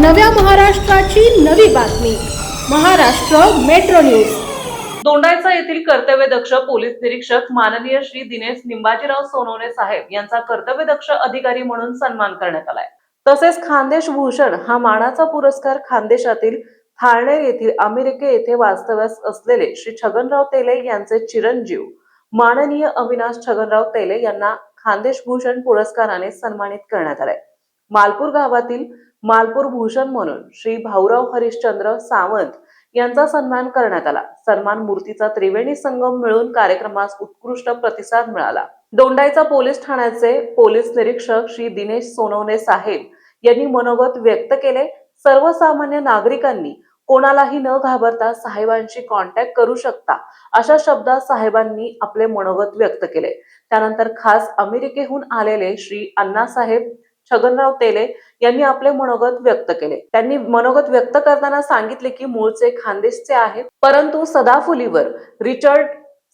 नव्या महाराष्ट्राची नवी बातमी महाराष्ट्र मेट्रो न्यूज। दोंडाईचा येथील कर्तव्यदक्ष पोलीस निरीक्षक माननीय श्री दिनेश निंबाजीराव सोनवणे साहेब यांचा कर्तव्यदक्ष अधिकारी म्हणून सन्मान करण्यात आलाय। तसेच खानदेश भूषण हा मानाचा पुरस्कार खानदेशातील थाळनेर येथील अमेरिके येथे वास्तव्यास असलेले श्री छगनराव तेले यांचे चिरंजीव माननीय अविनाश छगनराव तेले यांना खानदेश भूषण पुरस्काराने सन्मानित करण्यात आले। मालपूर गावातील मालपूर भूषण म्हणून श्री भाऊराव हरिश्चंद्र सावंत यांचा सन्मान करण्यात आला। सन्मान मूर्तीचा त्रिवेणी संगम मिळून कार्यक्रमास उत्कृष्ट प्रतिसाद मिळाला। दोंडाईचा पोलीस ठाण्याचे पोलीस निरीक्षक श्री दिनेश सोनवणे साहेब यांनी मनोगत व्यक्त केले। सर्वसामान्य नागरिकांनी कोणालाही न घाबरता साहेबांशी कॉन्टॅक्ट करू शकता अशा शब्दात साहेबांनी आपले मनोगत व्यक्त केले। त्यानंतर खास अमेरिकेहून आलेले श्री अण्णासाहेब छगनराव तेले यांनी आपले मनोगत व्यक्त केले। त्यांनी मनोगत व्यक्त करताना सांगितले की मूळचे खानदेशचे आहेत, परंतु सदाफुलीवर रिचर्ड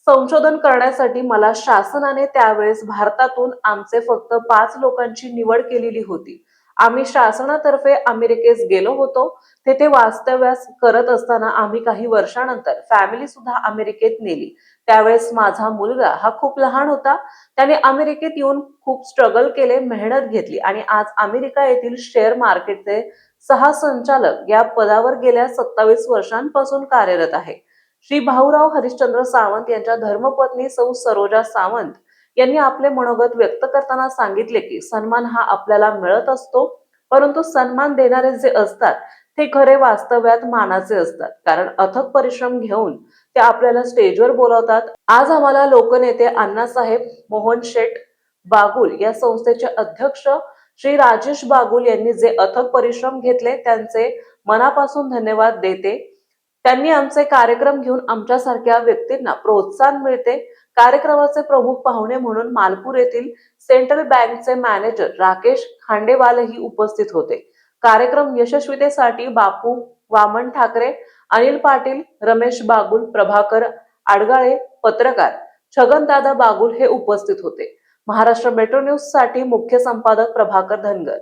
संशोधन करण्यासाठी मला शासनाने त्यावेळेस भारतातून आमचे फक्त 5 लोकांची निवड केलेली होती। आम्ही शासनातर्फे अमेरिकेस गेलो होतो। तेथे वास्तव्यास करत असताना आम्ही काही वर्षानंतर फॅमिली सुद्धा अमेरिकेत नेली। त्यावेळेस माझा मुलगा हा खूप लहान होता। त्याने अमेरिकेत येऊन खूप स्ट्रगल केले, मेहनत घेतली आणि आज अमेरिका येथील शेअर मार्केटचे सहसंचालक या पदावर गेल्या 27 वर्षांपासून कार्यरत आहे। श्री भाऊराव हरिश्चंद्र सावंत यांच्या धर्मपत्नी सौ सरोजा सावंत यांनी आपले मनोगत व्यक्त करताना सांगितले की सन्मान हा आपल्याला मिळत असतो, परंतु सन्मान देणारे जे असतात ते खरे वास्तव्यात मानाचे असतात, कारण अथक परिश्रम घेऊन ते आपल्याला स्टेजवर बोलवतात। आज आम्हाला लोकनेते अण्णासाहेब मोहन शेठ बागुल या संस्थेचे अध्यक्ष श्री राजेश बागुल यांनी जे अथक परिश्रम घेतले त्यांचे मनापासून धन्यवाद देते। त्यांनी आमचे कार्यक्रम घेऊन आमच्यासारख्या व्यक्तींना प्रोत्साहन मिळते। कार्यक्रमाचे प्रमुख पाहुणे म्हणून मालपूर येथील सेंट्रल बँकचे मॅनेजर राकेश खांडेवालही उपस्थित होते। कार्यक्रम यशस्वीतेसाठी बापू वामन ठाकरे, अनिल पाटील, रमेश बागुल, प्रभाकर आडगाळे, पत्रकार छगनदादा बागुल हे उपस्थित होते। महाराष्ट्र मेट्रो न्यूज साठी मुख्य संपादक प्रभाकर धनगर।